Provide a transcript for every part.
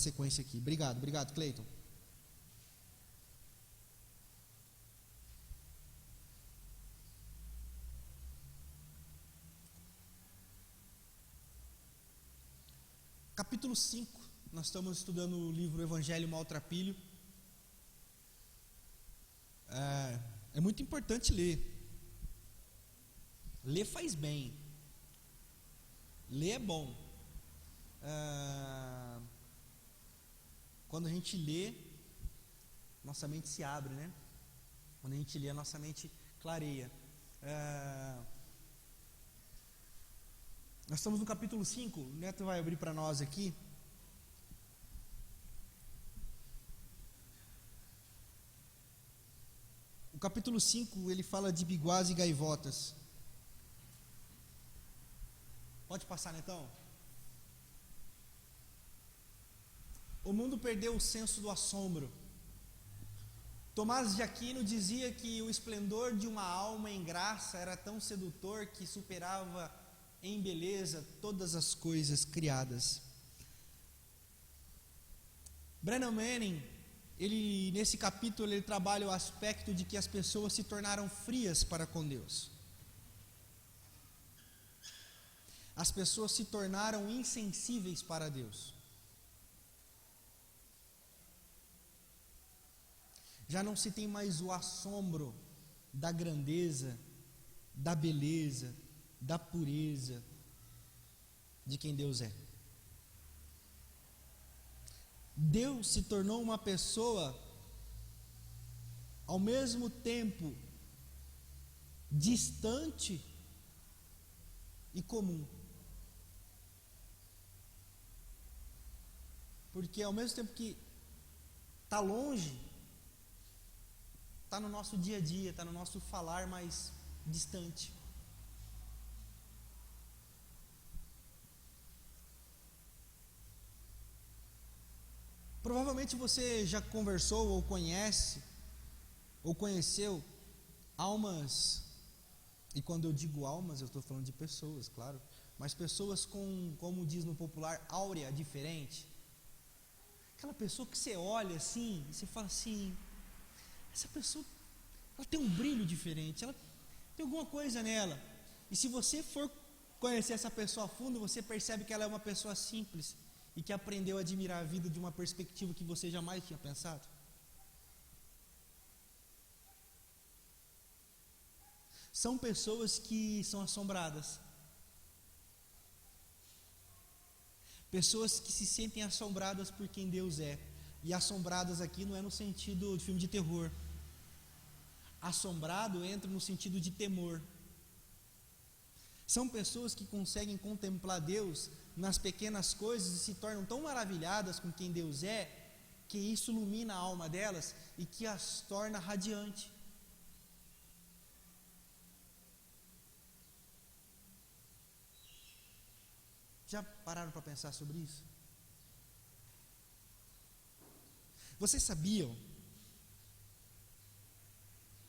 sequência aqui. Obrigado, Cleiton. Capítulo 5, nós estamos estudando o livro Evangelho Maltrapilho. É muito importante ler. Ler faz bem. Ler é bom. Quando a gente lê, nossa mente se abre, né? Quando a gente lê, a nossa mente clareia. Nós estamos no capítulo 5, o Neto vai abrir para nós aqui. O capítulo 5, ele fala de biguás e gaivotas. Pode passar, Netão? O mundo perdeu o senso do assombro. Tomás de Aquino dizia que o esplendor de uma alma em graça era tão sedutor que superava em beleza todas as coisas criadas. Brennan Manning, nesse capítulo, ele trabalha o aspecto de que as pessoas se tornaram frias para com Deus. As pessoas se tornaram insensíveis para Deus. Já não se tem mais o assombro da grandeza, da beleza, da pureza de quem Deus é. Deus se tornou uma pessoa ao mesmo tempo distante e comum. Porque ao mesmo tempo que está longe, está no nosso dia a dia, está no nosso falar mais distante. Provavelmente você já conversou ou conhece, ou conheceu almas, e quando eu digo almas, eu estou falando de pessoas, claro, mas pessoas com, como diz no popular, áurea diferente. Aquela pessoa que você olha assim, e você fala assim, essa pessoa, ela tem um brilho diferente, ela tem alguma coisa nela. E se você for conhecer essa pessoa a fundo, você percebe que ela é uma pessoa simples, e que aprendeu a admirar a vida de uma perspectiva que você jamais tinha pensado. São pessoas que são assombradas. Pessoas que se sentem assombradas por quem Deus é. E assombradas aqui não é no sentido de filme de terror. Assombrado entra no sentido de temor. São pessoas que conseguem contemplar Deus nas pequenas coisas e se tornam tão maravilhadas com quem Deus é, que isso ilumina a alma delas e que as torna radiante. Já pararam para pensar sobre isso? Vocês sabiam?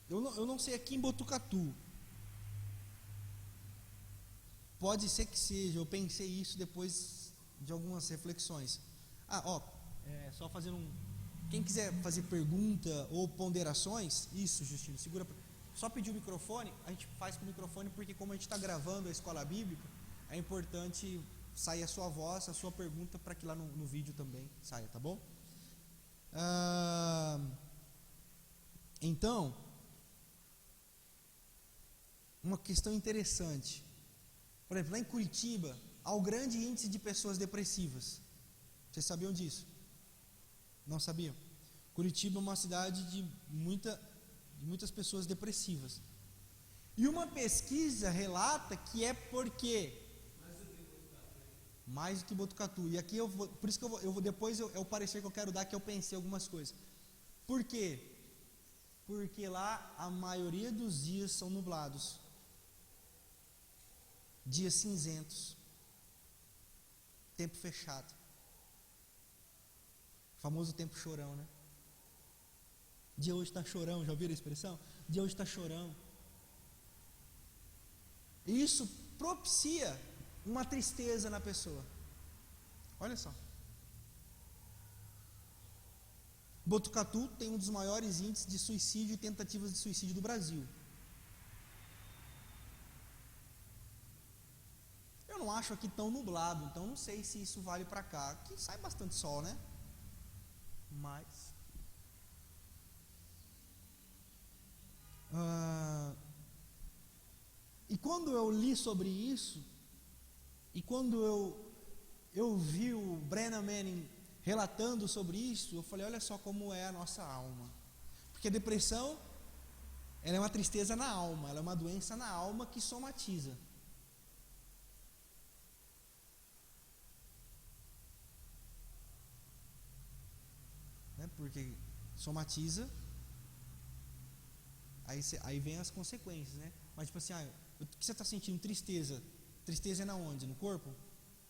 Eu não sei aqui em Botucatu. Pode ser que seja, eu pensei isso depois de algumas reflexões. Só fazendo quem quiser fazer pergunta ou ponderações, isso, Justino, segura. Só pedir o microfone, a gente faz com o microfone, porque como a gente está gravando a escola bíblica, é importante sair a sua voz, a sua pergunta, para que lá no vídeo também saia, tá bom? Então, uma questão interessante. Por exemplo, lá em Curitiba, há um grande índice de pessoas depressivas. Vocês sabiam disso? Não sabiam? Curitiba é uma cidade de muitas pessoas depressivas. E uma pesquisa relata que é porque mais do que Botucatu. E aqui por isso que eu vou depois é o parecer que eu quero dar, que eu pensei algumas coisas. Por quê? Porque lá a maioria dos dias são nublados. Dias cinzentos. Tempo fechado. O famoso tempo chorão, né? Dia hoje está chorão, já ouviram a expressão? Dia hoje está chorão. E isso propicia uma tristeza na pessoa. Olha só. Botucatu tem um dos maiores índices de suicídio e tentativas de suicídio do Brasil. Eu não acho aqui tão nublado, então não sei se isso vale para cá. Aqui sai bastante sol, né? Mas e quando eu li sobre isso, e quando eu vi o Brennan Manning relatando sobre isso, eu falei, olha só como é a nossa alma. Porque a depressão, ela é uma tristeza na alma, ela é uma doença na alma que somatiza. Porque somatiza, aí vem as consequências, né? Mas tipo assim, o que você está sentindo? Tristeza. Tristeza é na onde? No corpo?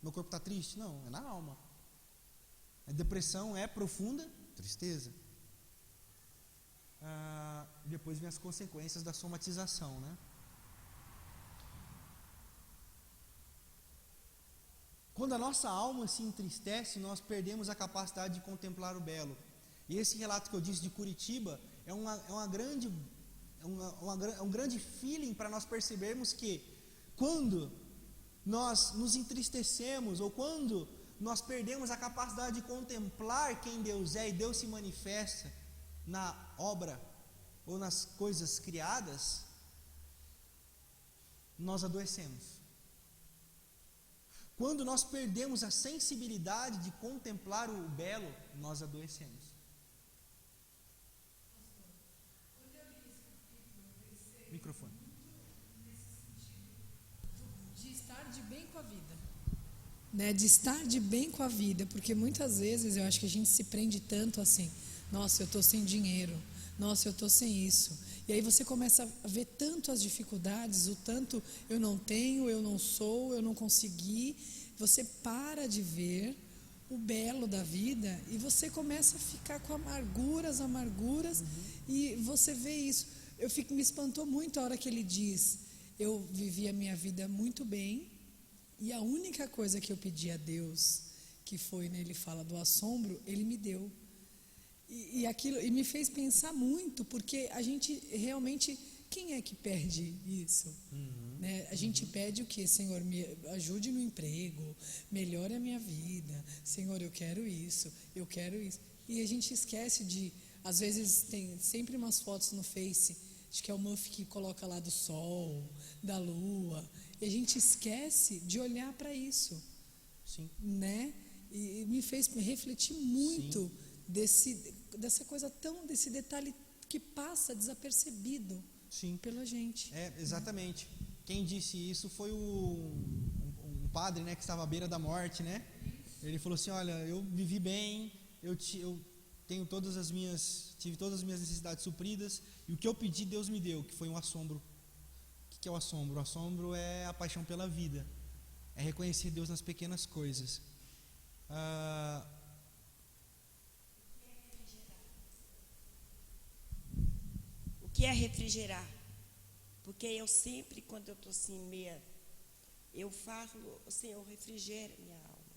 Meu corpo está triste? Não, é na alma. A depressão é profunda tristeza. Depois vem as consequências da somatização, né? Quando a nossa alma se entristece, nós perdemos a capacidade de contemplar o belo. E esse relato que eu disse de Curitiba é um grande feeling para nós percebermos que quando nós nos entristecemos ou quando nós perdemos a capacidade de contemplar quem Deus é e Deus se manifesta na obra ou nas coisas criadas, nós adoecemos. Quando nós perdemos a sensibilidade de contemplar o belo, nós adoecemos. Microfone. De estar de bem com a vida. Né? De estar de bem com a vida, porque muitas vezes eu acho que a gente se prende tanto assim, nossa, eu estou sem dinheiro, nossa, eu estou sem isso. E aí você começa a ver tanto as dificuldades, o tanto eu não tenho, eu não sou, eu não consegui. Você para de ver o belo da vida e você começa a ficar com amarguras, e você vê isso. Me espantou muito a hora que ele diz, eu vivi a minha vida muito bem, e a única coisa que eu pedi a Deus, que foi, né, ele fala do assombro, ele me deu. E aquilo e me fez pensar muito, porque a gente realmente, quem é que perde isso? Né? A gente pede o quê? Senhor, me ajude no emprego, melhore a minha vida, Senhor, eu quero isso. E a gente esquece de, às vezes tem sempre umas fotos no Face, acho que é o Muff que coloca lá do sol, da lua, e a gente esquece de olhar para isso. Sim. Né? E me fez refletir muito dessa coisa desse detalhe que passa desapercebido. Sim. Pela gente. Exatamente. Quem disse isso foi um padre, né, que estava à beira da morte, né? Ele falou assim, olha, eu vivi bem, eu tive todas as minhas necessidades supridas, e o que eu pedi, Deus me deu, que foi um assombro. O que é o assombro? O assombro é a paixão pela vida, é reconhecer Deus nas pequenas coisas. O que é refrigerar? Porque eu sempre, quando eu estou assim meia, eu falo, Senhor, refrigera minha alma.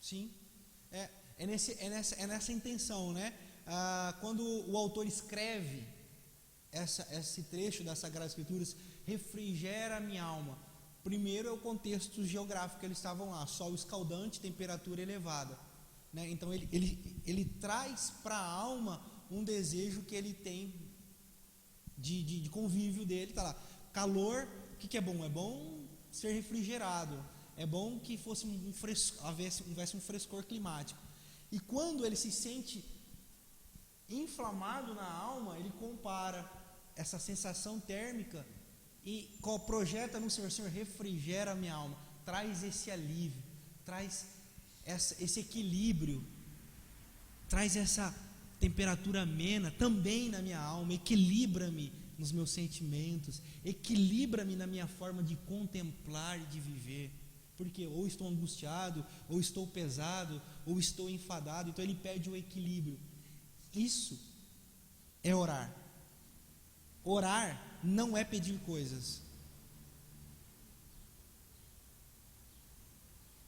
Sim, é nessa intenção, né? Quando o autor escreve esse trecho das Sagradas Escrituras, refrigera a minha alma. Primeiro é o contexto geográfico que eles estavam lá, sol escaldante, temperatura elevada, né? Então ele traz para a alma um desejo que ele tem de convívio dele, tá lá. Calor, o que é bom? É bom ser refrigerado, é bom que fosse houvesse um frescor climático. E quando ele se sente inflamado na alma, ele compara essa sensação térmica e projeta no Senhor, Senhor, refrigera a minha alma, traz esse alívio, traz esse equilíbrio, traz essa temperatura amena também na minha alma, equilibra-me nos meus sentimentos, equilibra-me na minha forma de contemplar e de viver, porque ou estou angustiado, ou estou pesado, ou estou enfadado, então ele pede o equilíbrio. Isso é orar. Orar não é pedir coisas.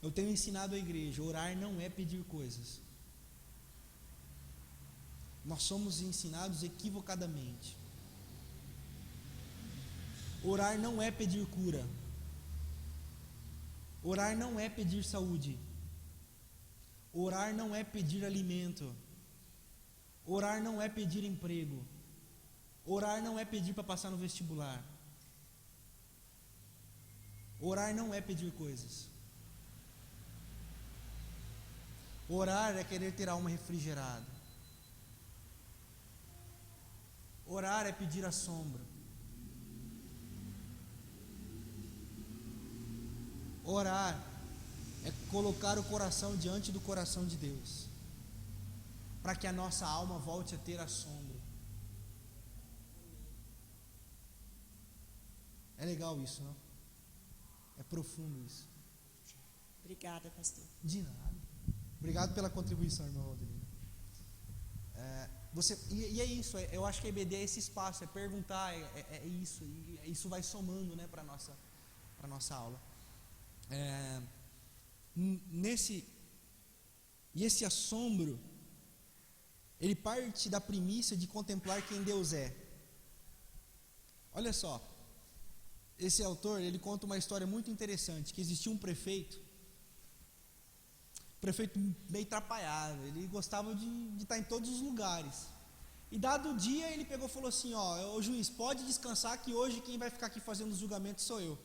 Eu tenho ensinado a igreja, orar não é pedir coisas. nós somos ensinados equivocadamente. Orar não é pedir cura. Orar não é pedir saúde. Orar não é pedir alimento. Orar não é pedir emprego. Orar não é pedir para passar no vestibular. Orar não é pedir coisas. Orar é querer ter a alma refrigerada. Orar é pedir a sombra. Orar é colocar o coração diante do coração de Deus, para que a nossa alma volte a ter a sombra. É legal isso, não? É profundo isso. Obrigada, pastor. De nada. Obrigado pela contribuição, irmão Valdirino. E é isso, eu acho que a EBD é esse espaço, é perguntar, é isso, e isso vai somando, né, para a nossa aula. Esse assombro, ele parte da premissa de contemplar quem Deus é. Olha só, esse autor, ele conta uma história muito interessante, que existia um prefeito meio atrapalhado, ele gostava de estar em todos os lugares. E dado o dia, ele pegou e falou assim: ô juiz, pode descansar que hoje quem vai ficar aqui fazendo os julgamentos sou eu.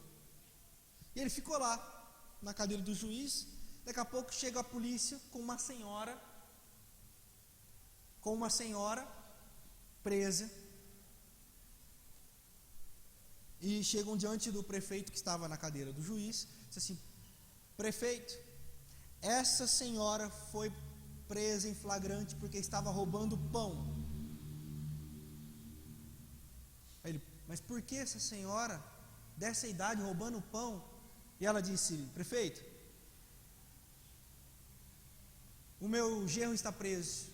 E ele ficou lá, na cadeira do juiz. Daqui a pouco chega a polícia com uma senhora presa, e chegam diante do prefeito que estava na cadeira do juiz, diz assim: prefeito, essa senhora foi presa em flagrante porque estava roubando pão. Aí ele: mas por que essa senhora dessa idade roubando pão? E ela disse: prefeito, o meu genro está preso,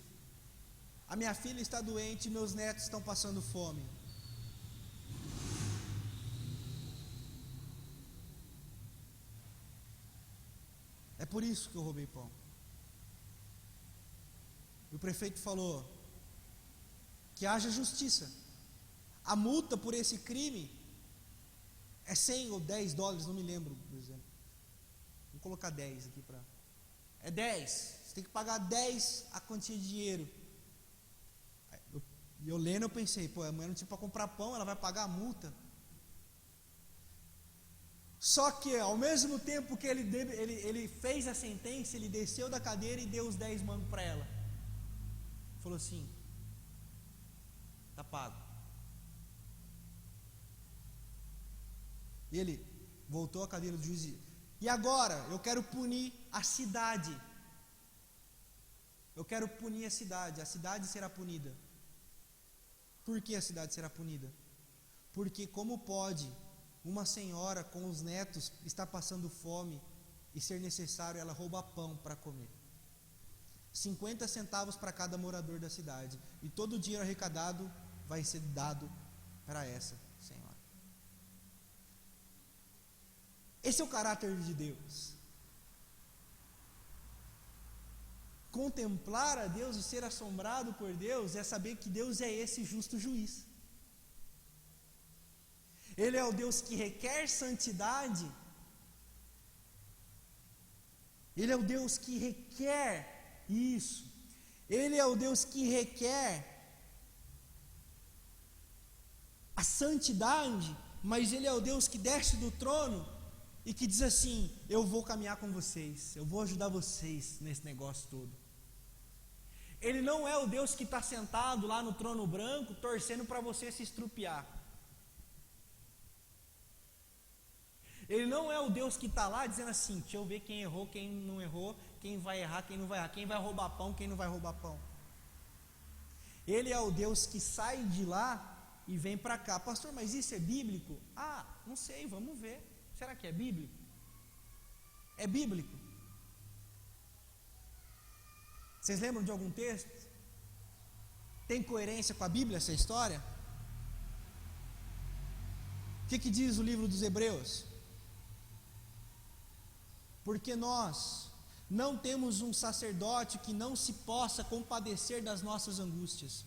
a minha filha está doente e meus netos estão passando fome. É por isso que eu roubei pão. E o prefeito falou: que haja justiça. A multa por esse crime é 100 ou 10 dólares, não me lembro, por exemplo. Vou colocar 10 aqui para. É 10. Você tem que pagar 10 a quantia de dinheiro. Eu lendo, eu pensei: pô, a mulher não tinha para comprar pão, ela vai pagar a multa. Só que, ao mesmo tempo que ele fez a sentença, ele desceu da cadeira e deu os 10 mangos para ela. Falou assim: está pago. E ele voltou à cadeira do juiz. E agora, eu quero punir a cidade. Eu quero punir a cidade será punida. Por que a cidade será punida? Porque como pode uma senhora com os netos estar passando fome e ser necessário ela roubar pão para comer? 50 centavos para cada morador da cidade, e todo o dinheiro arrecadado vai ser dado para essa senhora. Esse é o caráter de Deus. Contemplar a Deus e ser assombrado por Deus é saber que Deus é esse justo juiz. Ele é o Deus que requer santidade. Ele é o Deus que requer isso. Ele é o Deus que requer a santidade, mas Ele é o Deus que desce do trono e que diz assim: eu vou caminhar com vocês, eu vou ajudar vocês nesse negócio todo. Ele não é o Deus que está sentado lá no trono branco torcendo para você se estrupiar. Ele não é o Deus que está lá dizendo assim: deixa eu ver quem errou, quem não errou, quem vai errar, quem não vai errar, quem vai roubar pão, quem não vai roubar pão. Ele é o Deus que sai de lá e vem para cá. Pastor, mas isso é bíblico? Ah, não sei, vamos ver. Será que é bíblico? É bíblico. Vocês lembram de algum texto? Tem coerência com a Bíblia essa história? O que diz o livro dos Hebreus? Porque nós Não temos um sacerdote que não se possa compadecer das nossas angústias.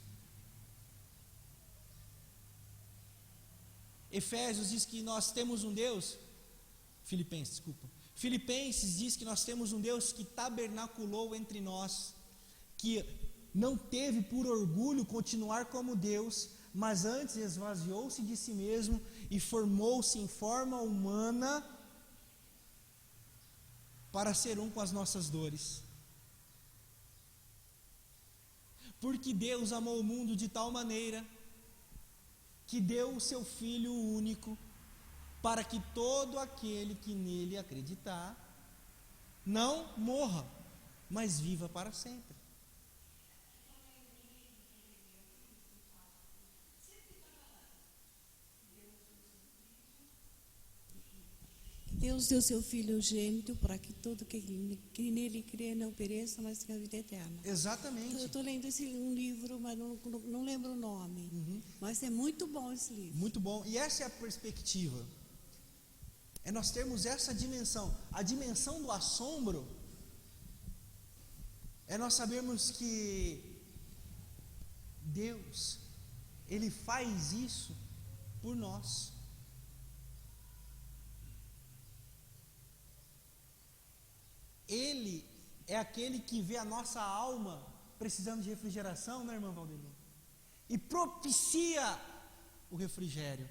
Efésios diz que nós temos um Deus, Filipenses diz que nós temos um Deus que tabernaculou entre nós, que não teve por orgulho continuar como Deus, mas antes esvaziou-se de si mesmo e formou-se em forma humana para ser um com as nossas dores. Porque Deus amou o mundo de tal maneira que deu o seu Filho único, para que todo aquele que nele acreditar não morra, mas viva para sempre. Deus deu seu Filho gênito para que todo que nele crê não pereça, mas tenha vida eterna. Exatamente. Eu estou lendo um livro, mas não lembro o nome. Mas é muito bom esse livro. Muito bom. E essa é a perspectiva. É nós termos essa dimensão. A dimensão do assombro é nós sabermos que Deus, Ele faz isso por nós. Ele é aquele que vê a nossa alma precisando de refrigeração, né, irmã Valdemir? E propicia o refrigério.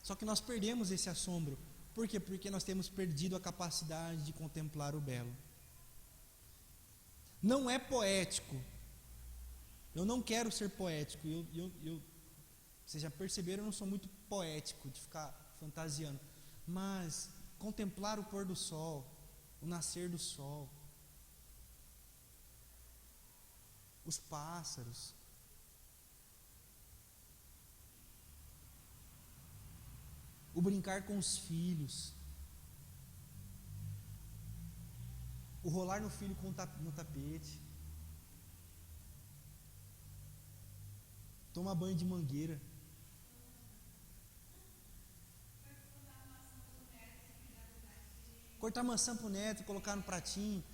Só que nós perdemos esse assombro. Por quê? Porque nós temos perdido a capacidade de contemplar o belo. Não é poético. Eu não quero ser poético. Vocês já perceberam, eu não sou muito poético de ficar fantasiando. Mas contemplar o pôr do sol, o nascer do sol, os pássaros, o brincar com os filhos, o rolar no filho no tapete, tomar banho de mangueira, cortar maçã para o neto e colocar no pratinho.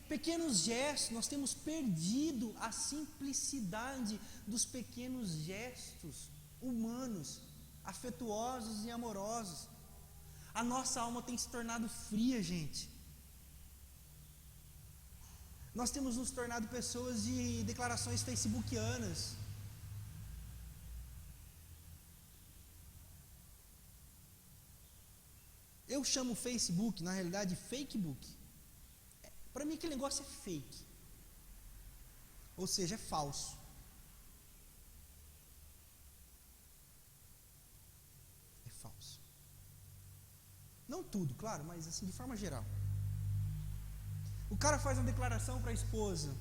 Pequenos gestos, nós temos perdido a simplicidade dos pequenos gestos humanos, afetuosos e amorosos. A nossa alma tem se tornado fria, gente. Nós temos nos tornado pessoas de declarações facebookianas. Eu chamo o Facebook, na realidade, fakebook. Para mim aquele negócio é fake. Ou seja, é falso. É falso. Não tudo, claro, mas assim, de forma geral. O cara faz uma declaração para a esposa.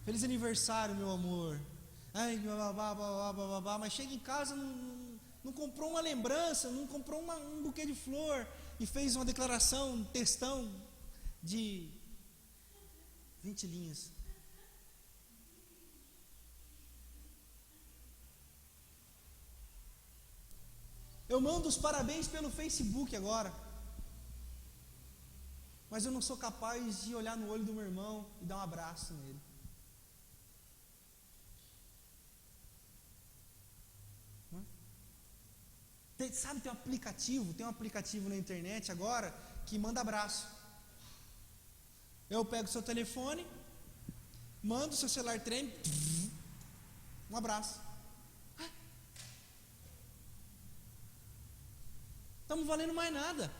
Feliz aniversário, meu amor. Ai, babá, mas chega em casa, não comprou uma lembrança, não comprou um buquê de flor e fez uma declaração, um textão de 20 linhas. Eu mando os parabéns pelo Facebook agora, mas eu não sou capaz de olhar no olho do meu irmão e dar um abraço nele. Tem um aplicativo na internet agora que manda abraço. Eu pego o seu telefone, mando o seu celular treme, um abraço. Estamos valendo mais nada.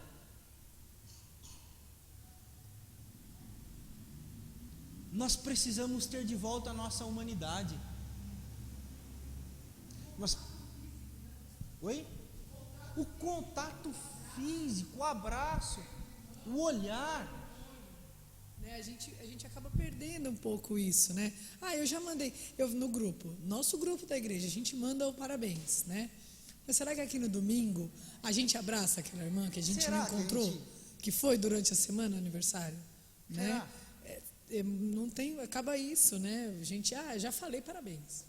Nós precisamos ter de volta a nossa humanidade. Oi? O contato físico, o abraço, o olhar. A gente acaba perdendo um pouco isso, né? Eu já mandei, no grupo, nosso grupo da igreja, a gente manda o parabéns, né? Mas será que aqui no domingo a gente abraça aquela irmã que a gente não encontrou, que foi durante a semana aniversário, né? Não tem, acaba isso, né? A gente, já falei parabéns.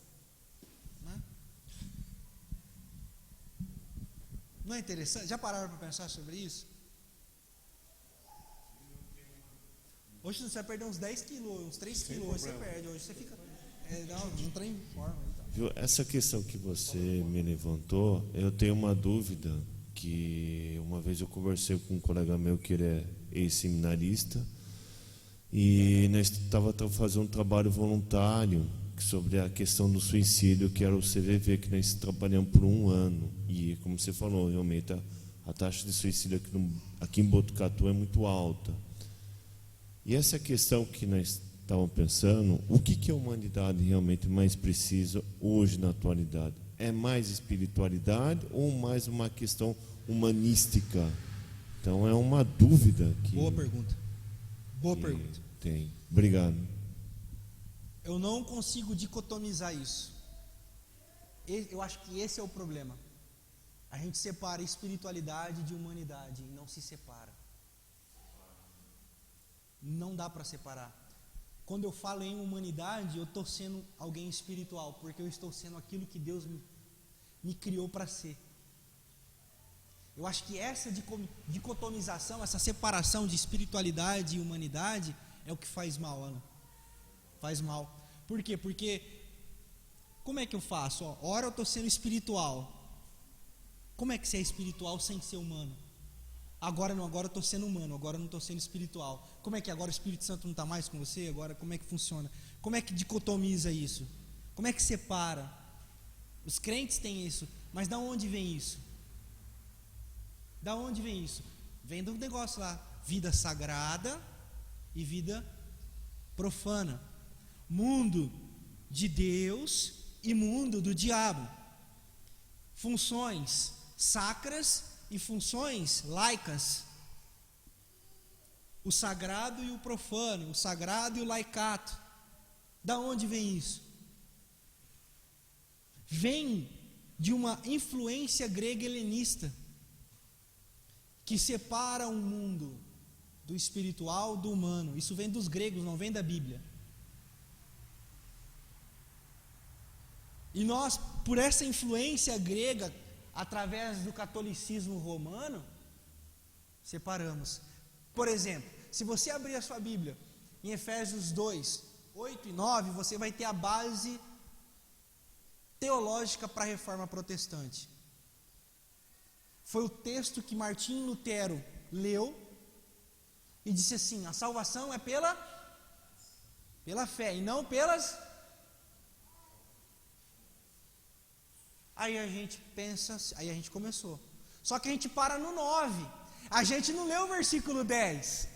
Não é interessante? Já pararam para pensar sobre isso? Hoje você vai perder uns 10 quilos, uns 3 quilos, hoje você perde, hoje você fica. Não tem forma. Viu? Essa questão que você me levantou, eu tenho uma dúvida, que uma vez eu conversei com um colega meu que ele é ex-seminarista, e nós estávamos fazendo um trabalho voluntário sobre a questão do suicídio, que era o CVV, que nós trabalhamos por 1 ano. E, como você falou, realmente a taxa de suicídio aqui em Botucatu é muito alta. E essa questão que nós estávamos pensando, o que a humanidade realmente mais precisa hoje na atualidade? É mais espiritualidade ou mais uma questão humanística? Então é uma dúvida que... Boa pergunta. Boa pergunta. Tem. Obrigado. Eu não consigo dicotomizar isso. Eu acho que esse é o problema. A gente separa espiritualidade de humanidade e não se separa. Não dá para separar. Quando eu falo em humanidade, eu estou sendo alguém espiritual, porque eu estou sendo aquilo que Deus me criou para ser. Eu acho que essa dicotomização, essa separação de espiritualidade e humanidade é o que faz mal, Ana. Faz mal. Por quê? Porque como é que eu faço? Ora eu estou sendo espiritual. Como é que você é espiritual sem ser humano? Agora não, agora eu estou sendo humano, agora eu não estou sendo espiritual. Como é que agora o Espírito Santo não está mais com você? Agora como é que funciona? Como é que dicotomiza isso? Como é que separa? Os crentes têm isso, mas da onde vem isso? Da onde vem isso? Vem do negócio lá, vida sagrada e vida profana. Mundo de Deus e mundo do diabo. Funções sacras e funções laicas. O sagrado e o profano, o sagrado e o laicato. Da onde vem isso? Vem de uma influência grega helenista que separa o mundo do espiritual do humano. Isso vem dos gregos, não vem da Bíblia. E nós, por essa influência grega, através do catolicismo romano, separamos. Por exemplo, se você abrir a sua Bíblia em Efésios 2, 8 e 9, você vai ter a base teológica para a reforma protestante. Foi o texto que Martim Lutero leu e disse assim: a salvação é pela fé e não pelas... Aí a gente pensa, aí a gente começou. Só que a gente para no 9. A gente não leu o versículo 10.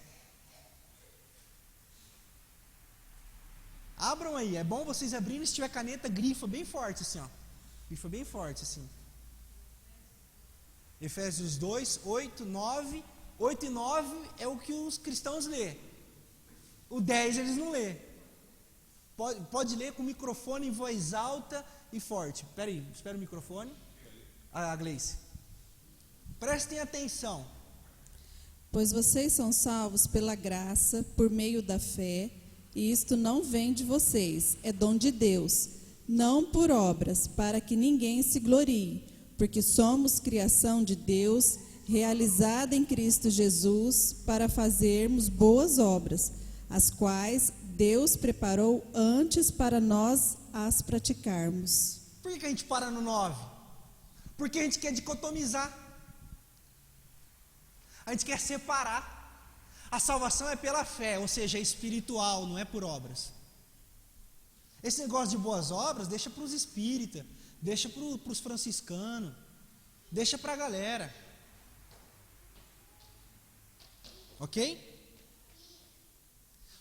Abram aí, é bom vocês abrirem, se tiver caneta, grifa bem forte assim, ó. Grifa bem forte assim. Efésios 2, 8, 9. 8 e 9 é o que os cristãos lê. O 10 eles não lê. Pode ler com o microfone em voz alta e forte. Espera aí, espera o microfone. A Gleice. Prestem atenção. Pois vocês são salvos pela graça, por meio da fé, e isto não vem de vocês, é dom de Deus, não por obras, para que ninguém se glorie, porque somos criação de Deus, realizada em Cristo Jesus, para fazermos boas obras, as quais Deus preparou antes para nós as praticarmos. Por que a gente para no 9? Porque a gente quer dicotomizar. A gente quer separar. A salvação é pela fé, ou seja, é espiritual, não é por obras. Esse negócio de boas obras, deixa para os espíritas, deixa para os franciscanos, deixa para a galera. Ok?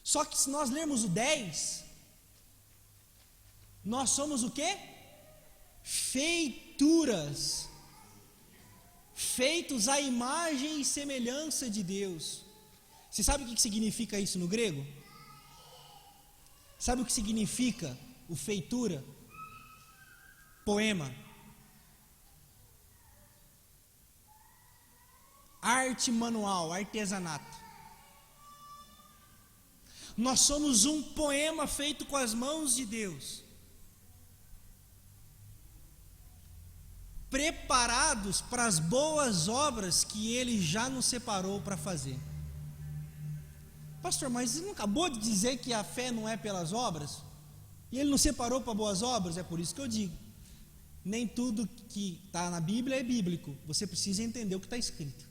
Só que se nós lermos o 10, nós somos o quê? Feituras. Feitos à imagem e semelhança de Deus. Você sabe o que significa isso no grego? Sabe o que significa o feitura? Poema. Arte manual, artesanato. Nós somos um poema feito com as mãos de Deus, preparados para as boas obras que Ele já nos separou para fazer. Pastor, mas ele não acabou de dizer que a fé não é pelas obras? E ele não separou para boas obras? É por isso que eu digo, nem tudo que está na Bíblia é bíblico. Você precisa entender o que está escrito.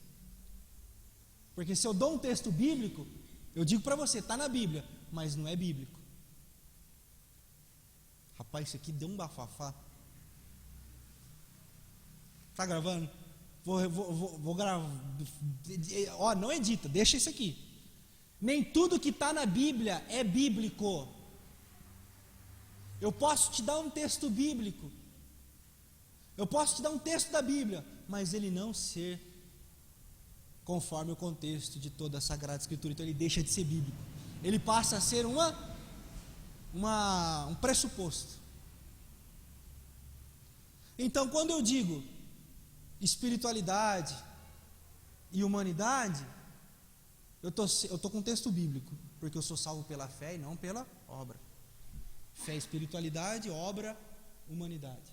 Porque se eu dou um texto bíblico, eu digo para você, está na Bíblia, mas não é bíblico. Rapaz, isso aqui deu um bafafá. Está gravando? Vou gravar. Ó, não edita, deixa isso aqui. Nem tudo que está na Bíblia é bíblico. Eu posso te dar um texto bíblico. Eu posso te dar um texto da Bíblia, mas ele não ser conforme o contexto de toda a Sagrada Escritura. Então ele deixa de ser bíblico. Ele passa a ser um pressuposto. Então, quando eu digo espiritualidade e humanidade, eu tô com um texto bíblico, porque eu sou salvo pela fé e não pela obra. Fé, espiritualidade, obra, humanidade.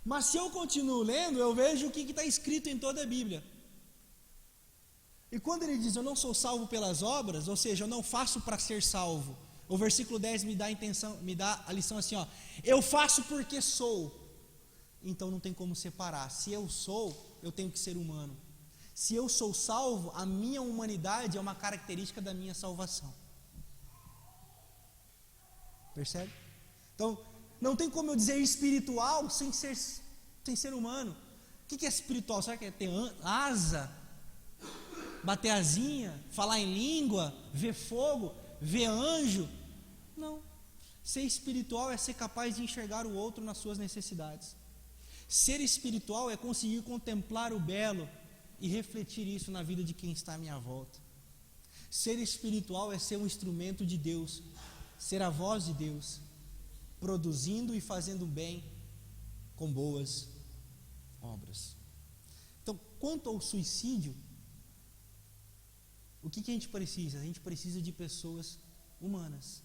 Mas se eu continuo lendo, eu vejo o que está escrito em toda a Bíblia. E quando ele diz, eu não sou salvo pelas obras, ou seja, eu não faço para ser salvo, o versículo 10 me dá a lição assim, ó, eu faço porque sou. Então não tem como separar. Se eu sou, eu tenho que ser humano. Se eu sou salvo, a minha humanidade é uma característica da minha salvação. Percebe? Então, não tem como eu dizer espiritual sem ser humano. O que é espiritual? Será que é ter asa? Bater asinha? Falar em língua? Ver fogo? Ver anjo? Não. Ser espiritual é ser capaz de enxergar o outro nas suas necessidades. Ser espiritual é conseguir contemplar o belo e refletir isso na vida de quem está à minha volta. Ser espiritual é ser um instrumento de Deus, ser a voz de Deus, produzindo e fazendo bem com boas obras. Então, quanto ao suicídio, o que a gente precisa? A gente precisa de pessoas humanas.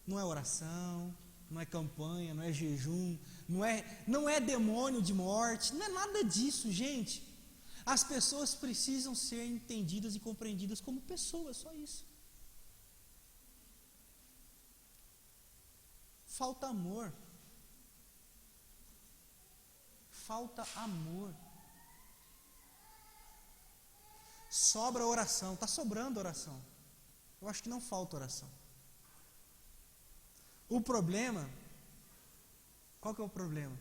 Não é oração, não é campanha, não é jejum, não é demônio de morte, não é nada disso, gente. As pessoas precisam ser entendidas e compreendidas como pessoas, só isso. Falta amor. Falta amor. Sobra oração, está sobrando oração. Eu acho que não falta oração. O problema, qual que é o problema?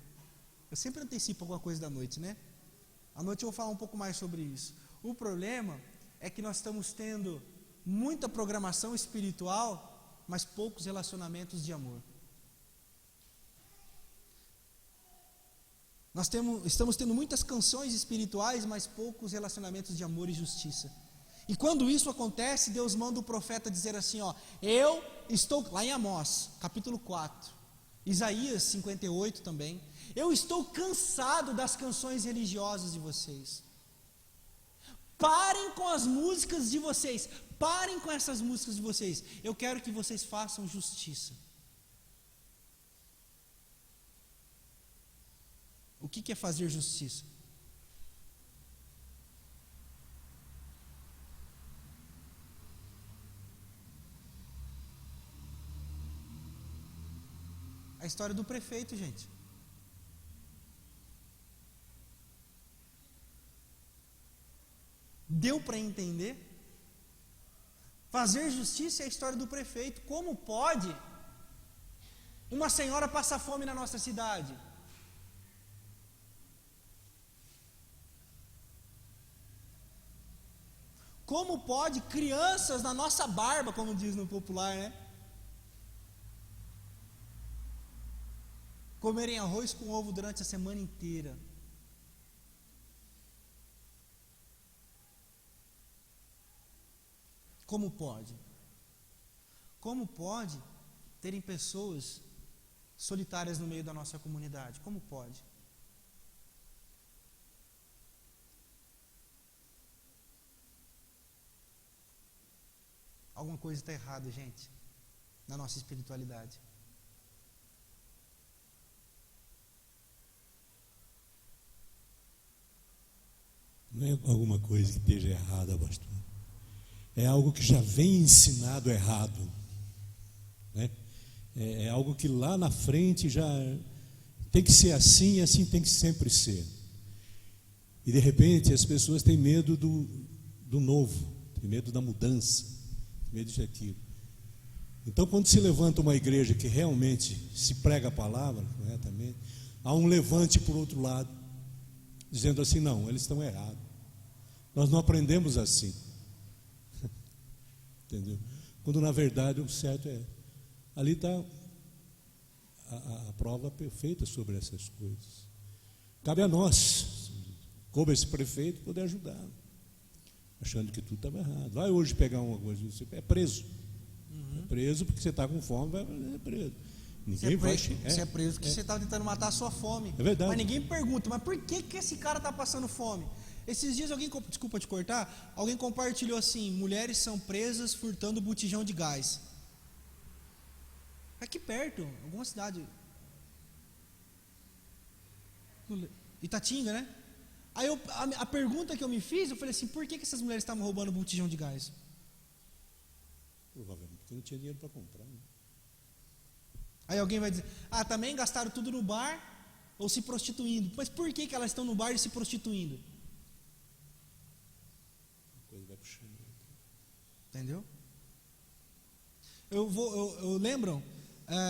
Eu sempre antecipo alguma coisa da noite, né? À noite eu vou falar um pouco mais sobre isso. O problema é que nós estamos tendo muita programação espiritual, mas poucos relacionamentos de amor. Estamos tendo muitas canções espirituais, mas poucos relacionamentos de amor e justiça. E quando isso acontece, Deus manda o profeta dizer assim, ó, eu estou, lá em Amós, capítulo 4, Isaías 58 também, eu estou cansado das canções religiosas de vocês. Parem com as músicas de vocês, parem com essas músicas de vocês, eu quero que vocês façam justiça. O que é fazer justiça? A história do prefeito, gente. Deu para entender? Fazer justiça é a história do prefeito. Como pode uma senhora passar fome na nossa cidade? Como pode crianças na nossa barba, como diz no popular, né? Comerem arroz com ovo durante a semana inteira. Como pode? Como pode terem pessoas solitárias no meio da nossa comunidade? Como pode? Alguma coisa está errada, gente, na nossa espiritualidade. não é alguma coisa que esteja errada, pastor. É algo que já vem ensinado errado, né? É algo que lá na frente já tem que ser assim e assim tem que sempre ser. E de repente as pessoas têm medo do novo, têm medo da mudança, têm medo de aquilo. Então, quando se levanta uma igreja que realmente se prega a palavra corretamente, há um levante por outro lado, dizendo assim: não, eles estão errados. Nós não aprendemos assim. Entendeu? Quando na verdade o certo é. Ali está a prova perfeita sobre essas coisas. Cabe a nós, como esse prefeito, poder ajudar, achando que tudo estava errado. Vai hoje pegar uma coisa, você é preso. É preso porque você está com fome, vai ser preso. Ninguém Você é preso porque você está tentando matar a sua fome. É verdade. Mas ninguém pergunta, mas por que esse cara está passando fome? Esses dias desculpa te cortar, alguém compartilhou assim: mulheres são presas furtando botijão de gás. Aqui perto, alguma cidade. Itatinga, né? Aí a pergunta que eu me fiz, eu falei assim: por que essas mulheres estavam roubando botijão de gás? Provavelmente porque não tinha dinheiro para comprar, né? Aí alguém vai dizer: também gastaram tudo no bar ou se prostituindo. Mas por que elas estão no bar e se prostituindo? A coisa vai puxando. Entendeu? Eu lembro,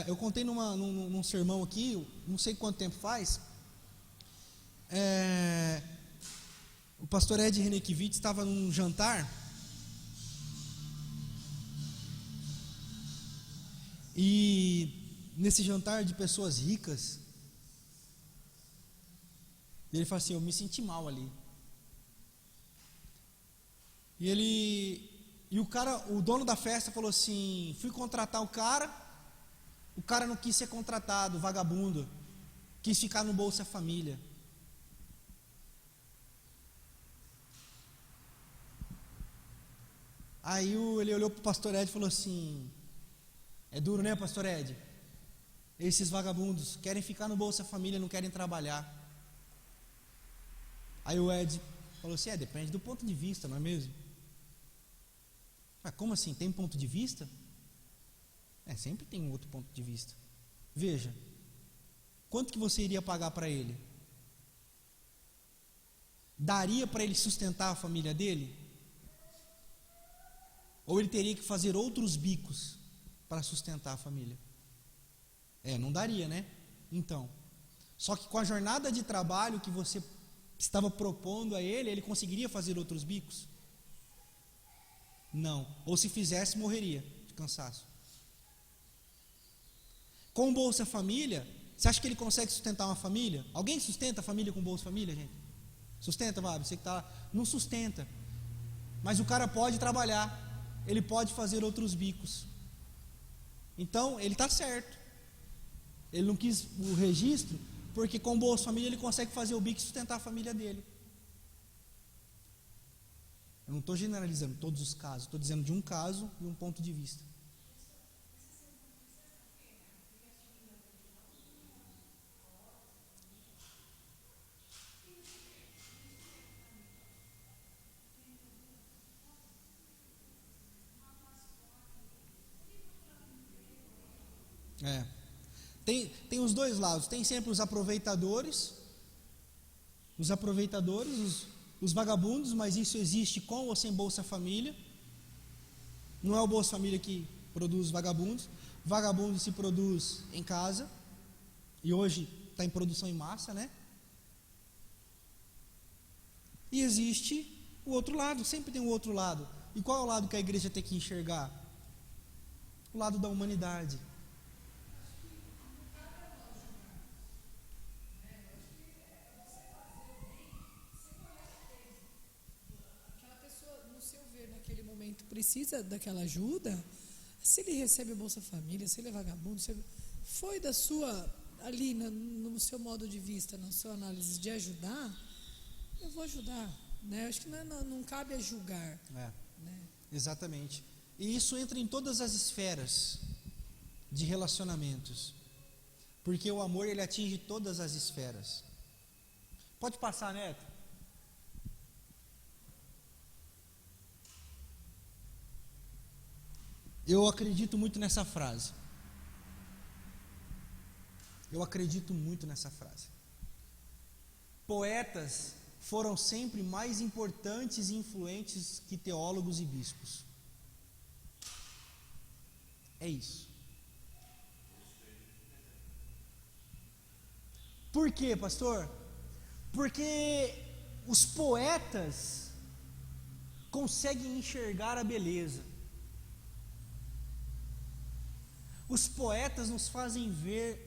eu contei num sermão aqui, não sei quanto tempo faz. O pastor Ed Renekiewicz estava num jantar e nesse jantar de pessoas ricas, ele falou assim: eu me senti mal ali. E o dono da festa falou assim: fui contratar o cara não quis ser contratado, vagabundo, quis ficar no Bolsa Família. Aí ele olhou para o pastor Ed e falou assim: é duro, né, pastor Ed? Esses vagabundos querem ficar no Bolsa Família, não querem trabalhar. Aí o Ed falou assim: depende do ponto de vista, não é mesmo? Como assim? Tem um ponto de vista? Sempre tem um outro ponto de vista. Veja, quanto que você iria pagar para ele? Daria para ele sustentar a família dele? Ou ele teria que fazer outros bicos para sustentar a família? Não daria, né? Então, só que com a jornada de trabalho que você estava propondo a ele conseguiria fazer outros bicos? Não. Ou se fizesse, morreria de cansaço. Com o Bolsa Família, você acha que ele consegue sustentar uma família? Alguém sustenta a família com Bolsa Família, gente? Sustenta, Fábio? Você que está lá. Não sustenta. Mas o cara pode trabalhar. Ele pode fazer outros bicos. Então, ele está certo. Ele não quis o registro, porque com o Bolsa Família ele consegue fazer o bico e sustentar a família dele. Eu não estou generalizando todos os casos, estou dizendo de um caso e um ponto de vista. Tem os dois lados. Tem sempre os aproveitadores, os vagabundos, mas isso existe com ou sem Bolsa Família. Não é o Bolsa Família que produz vagabundos. Vagabundo se produz em casa, e hoje está em produção em massa, né? E existe o outro lado, sempre tem o outro lado. E qual é o lado que a igreja tem que enxergar? O lado da humanidade. Precisa daquela ajuda, se ele recebe a Bolsa Família, se ele é vagabundo, se ele foi da sua, ali no seu modo de vista, na sua análise de ajudar, eu vou ajudar, né? Acho que não cabe a julgar. Né? Exatamente. E isso entra em todas as esferas de relacionamentos, porque o amor ele atinge todas as esferas. Pode passar, Neto. Eu acredito muito nessa frase. Eu acredito muito nessa frase. Poetas foram sempre mais importantes e influentes que teólogos e bispos. É isso. Por quê, pastor? Porque os poetas conseguem enxergar a beleza. Os poetas nos fazem ver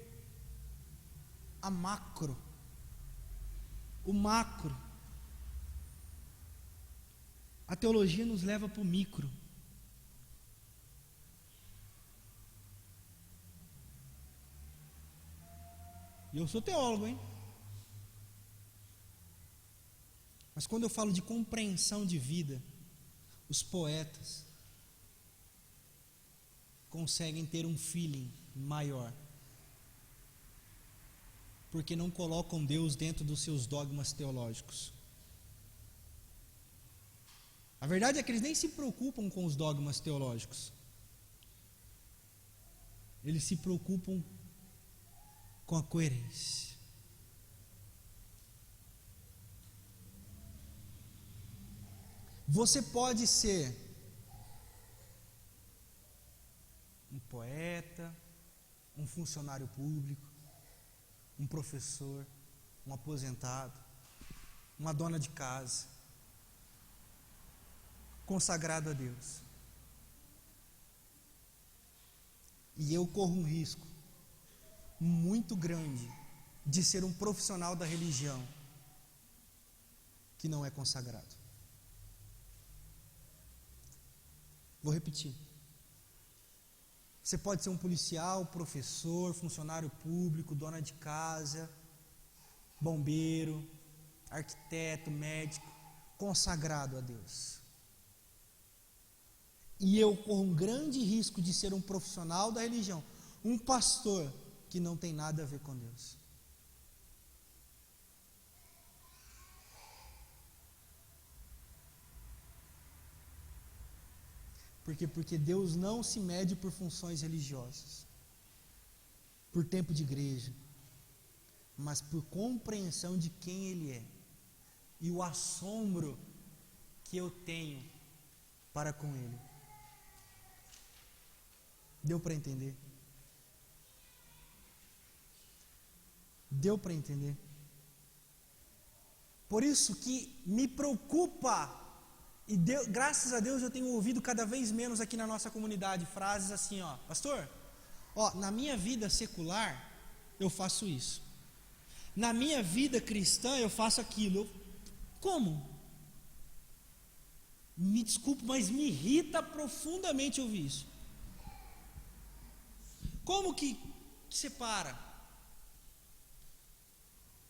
a macro, o macro. A teologia nos leva para o micro. E eu sou teólogo, hein? Mas quando eu falo de compreensão de vida, os poetas conseguem ter um feeling maior, porque não colocam Deus dentro dos seus dogmas teológicos. A verdade é que eles nem se preocupam com os dogmas teológicos. Eles se preocupam com a coerência. Você pode ser um poeta, um funcionário público, um professor, um aposentado, uma dona de casa, consagrado a Deus. E eu corro um risco muito grande de ser um profissional da religião que não é consagrado. Vou repetir. Você pode ser um policial, professor, funcionário público, dona de casa, bombeiro, arquiteto, médico, consagrado a Deus. E eu corro um grande risco de ser um profissional da religião, um pastor que não tem nada a ver com Deus. Por quê? Porque Deus não se mede por funções religiosas, por tempo de igreja, mas por compreensão de quem Ele é e o assombro que eu tenho para com Ele. Deu para entender? Deu para entender? Por isso que me preocupa. E Deus, graças a Deus eu tenho ouvido cada vez menos aqui na nossa comunidade frases assim, ó, pastor, ó, na minha vida secular eu faço isso, na minha vida cristã eu faço aquilo. Como? Me desculpe, mas me irrita profundamente ouvir isso. Como que separa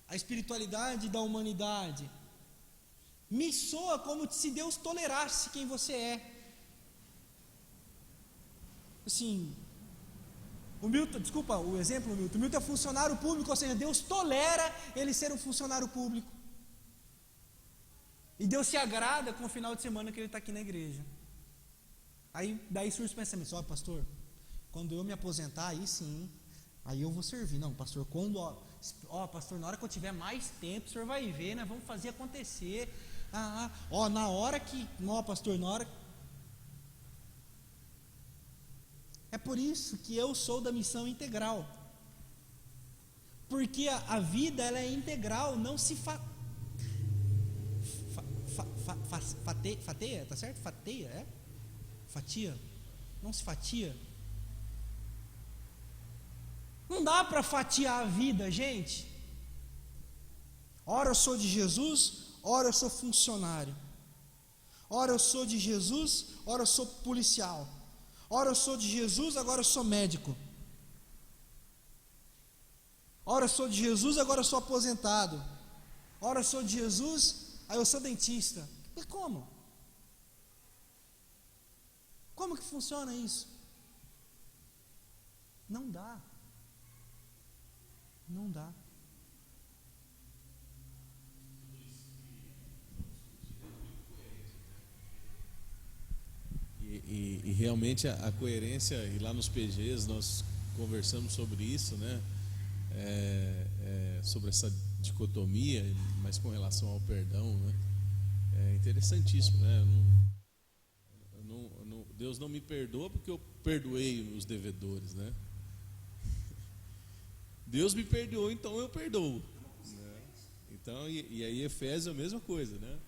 a espiritualidade da humanidade? Me soa como se Deus tolerasse quem você é. Assim, o Milton, desculpa o exemplo, o Milton é funcionário público, ou seja, Deus tolera ele ser um funcionário público. E Deus se agrada com o final de semana que ele está aqui na igreja. Aí daí surge o pensamento, ó, pastor, quando eu me aposentar, aí sim, aí eu vou servir. Não, pastor, quando, ó, pastor, na hora que eu tiver mais tempo, o senhor vai ver, nós vamos fazer acontecer. Na hora que, pastor, na hora. É por isso que eu sou da missão integral. Porque a vida ela é integral, não se fateia, tá certo? Fateia, é? Fatia? Não se fatia. Não dá para fatiar a vida, gente. Ora eu sou de Jesus, ora eu sou funcionário. Ora eu sou de Jesus, ora eu sou policial. Ora eu sou de Jesus, agora eu sou médico. Ora eu sou de Jesus, agora eu sou aposentado. Ora eu sou de Jesus, aí eu sou dentista. E como? Como que funciona isso? Não dá. Não dá. E realmente a coerência, e lá nos PGs nós conversamos sobre isso, né? Sobre essa dicotomia, mas com relação ao perdão, né? É interessantíssimo, né? Deus não me perdoa porque eu perdoei os devedores, né? Deus me perdoou, então eu perdoo, né? Então, e aí Efésios é a mesma coisa, né?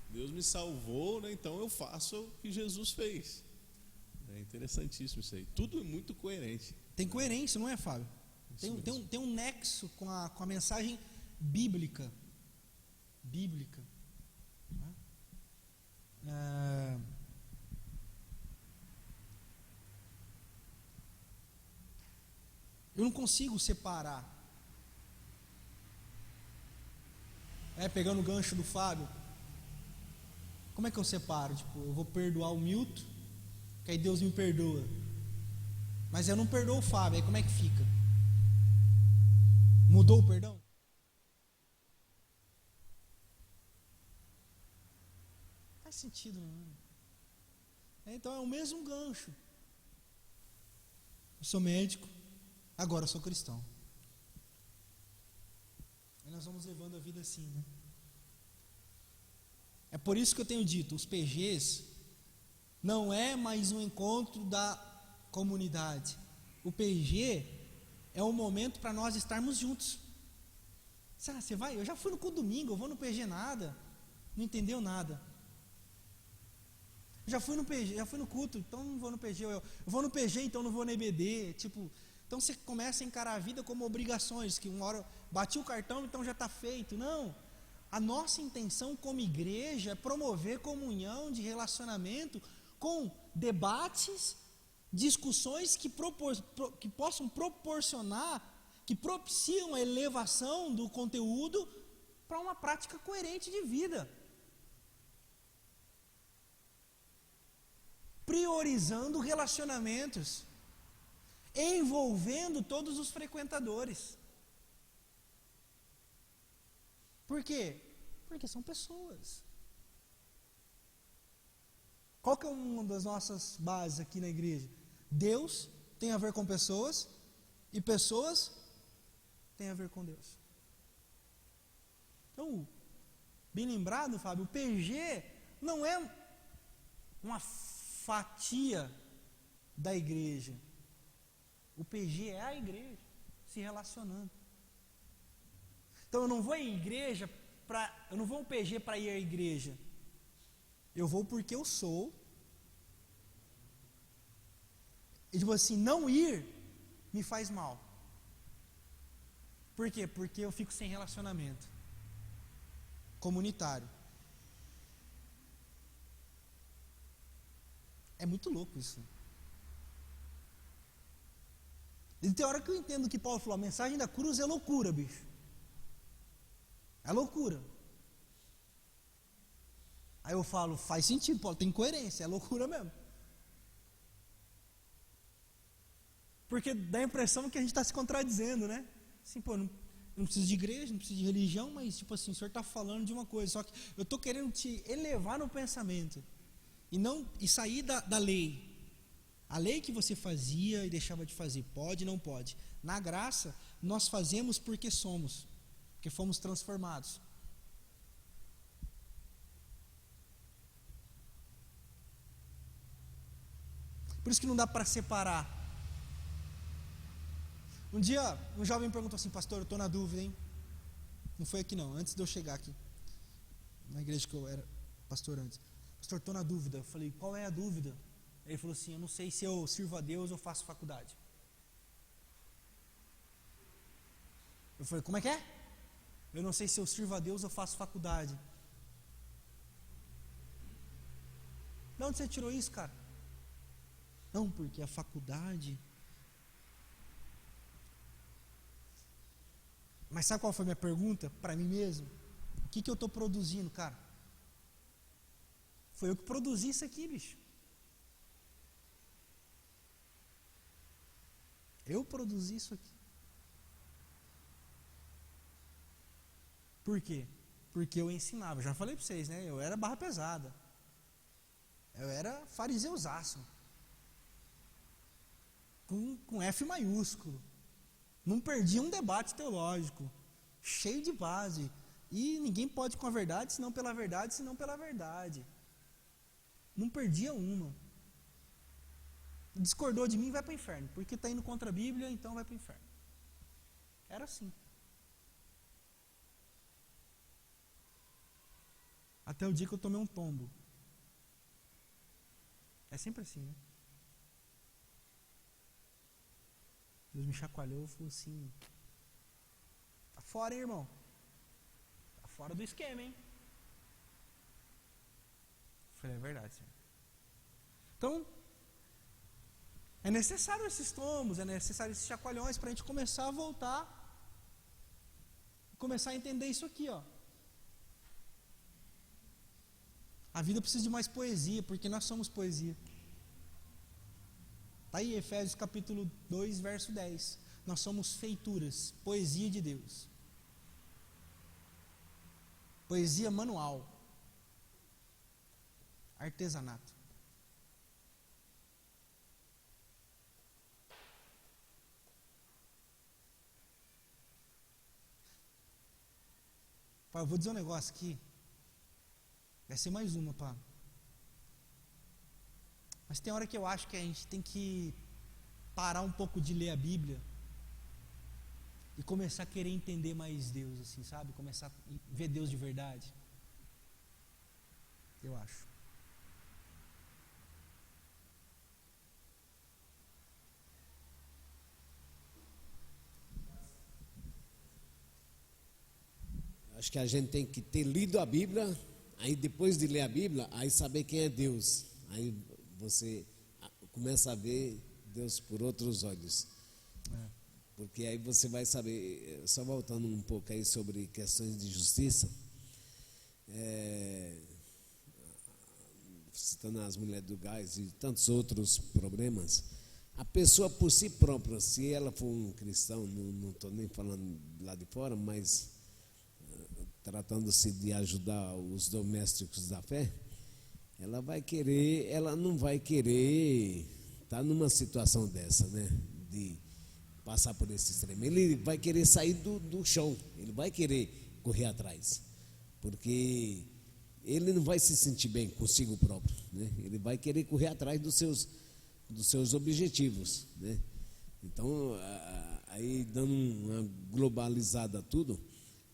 Deus me salvou, né? Então eu faço o que Jesus fez. É interessantíssimo isso aí. Tudo é muito coerente. Tem coerência, não é, Fábio? Tem um nexo com a mensagem bíblica. Né? Eu não consigo separar. Pegando o gancho do Fábio, como é que eu separo? Tipo, eu vou perdoar o Milton, que aí Deus me perdoa. Mas eu não perdoo o Fábio, aí como é que fica? Mudou o perdão? Faz sentido, não é? Então é o mesmo gancho. Eu sou médico, agora eu sou cristão. E nós vamos levando a vida assim, né? É por isso que eu tenho dito, os PGs não é mais um encontro da comunidade. O PG é um momento para nós estarmos juntos. Você vai? Eu já fui no culto domingo, eu vou no PG nada, não entendeu nada. Eu já fui no PG, já fui no culto, então não vou no PG. Eu vou no PG, então não vou no EBD. Tipo, então você começa a encarar a vida como obrigações, que uma hora bati o cartão, então já está feito. Não. A nossa intenção como igreja é promover comunhão de relacionamento com debates, discussões que possam proporcionar, que propiciam a elevação do conteúdo para uma prática coerente de vida. Priorizando relacionamentos, envolvendo todos os frequentadores. Por quê? Porque são pessoas. Qual que é uma das nossas bases aqui na igreja? Deus tem a ver com pessoas e pessoas têm a ver com Deus. Então, bem lembrado, Fábio, o PG não é uma fatia da igreja. O PG é a igreja se relacionando. Então eu não vou à igreja eu não vou ao PG para ir à igreja. Eu vou porque eu sou. E tipo assim, não ir me faz mal. Por quê? Porque eu fico sem relacionamento comunitário. É muito louco isso. E tem hora que eu entendo que Paulo falou, a mensagem da cruz é loucura, bicho. É loucura. Aí eu falo, faz sentido, Paulo, tem coerência, é loucura mesmo. Porque dá a impressão que a gente está se contradizendo, né? Assim, pô, não preciso de igreja, não preciso de religião, mas tipo assim, o senhor está falando de uma coisa, só que eu estou querendo te elevar no pensamento e sair da lei. A lei que você fazia e deixava de fazer, pode, não pode. Na graça, nós fazemos porque somos, porque fomos transformados. Por isso que não dá para separar. Um dia, um jovem me perguntou assim, pastor, eu estou na dúvida, hein? Não foi aqui não, antes de eu chegar aqui, na igreja que eu era pastor antes. Pastor, estou na dúvida. Eu falei, qual é a dúvida? Ele falou assim, eu não sei se eu sirvo a Deus ou faço faculdade. Eu falei, como é que é? Eu não sei se eu sirvo a Deus ou faço faculdade. De onde você tirou isso, cara? Não, porque a faculdade... Mas sabe qual foi a minha pergunta para mim mesmo? O que eu estou produzindo, cara? Foi eu que produzi isso aqui, bicho. Eu produzi isso aqui. Por quê? Porque eu ensinava. Já falei para vocês, né? Eu era barra pesada. Eu era fariseuzaço. Com F maiúsculo. Não perdia um debate teológico. Cheio de base. E ninguém pode com a verdade, senão pela verdade, senão pela verdade. Não perdia uma. Discordou de mim, vai para o inferno. Porque está indo contra a Bíblia, então vai para o inferno. Era assim. Até o dia que eu tomei um tombo. É sempre assim, né? Deus me chacoalhou e falou assim: tá fora, hein, irmão? Tá fora do esquema, hein? Eu falei, é verdade, Senhor. Então, é necessário esses tombos, é necessário esses chacoalhões para a gente começar a voltar, começar a entender isso aqui, ó. A vida precisa de mais poesia, porque nós somos poesia. Está aí, Efésios capítulo 2, verso 10. Nós somos feituras, poesia de Deus. Poesia manual. Artesanato. Pá, eu vou dizer um negócio aqui. Vai ser mais uma, pá. Mas tem hora que eu acho que a gente tem que parar um pouco de ler a Bíblia e começar a querer entender mais Deus, assim, sabe? Começar a ver Deus de verdade. Eu acho. Acho que a gente tem que ter lido a Bíblia, aí depois de ler a Bíblia, aí saber quem é Deus. Aí você começa a ver Deus por outros olhos. Porque aí você vai saber, só voltando um pouco aí sobre questões de justiça, citando as mulheres do gás e tantos outros problemas, a pessoa por si própria, se ela for um cristão, não estou nem falando lá de fora, mas tratando-se de ajudar os domésticos da fé, ela não vai querer estar numa situação dessa, né? De passar por esse extremo. Ele vai querer sair do chão, ele vai querer correr atrás, porque ele não vai se sentir bem consigo próprio, né? Ele vai querer correr atrás dos seus objetivos, né? Então, aí dando uma globalizada a tudo,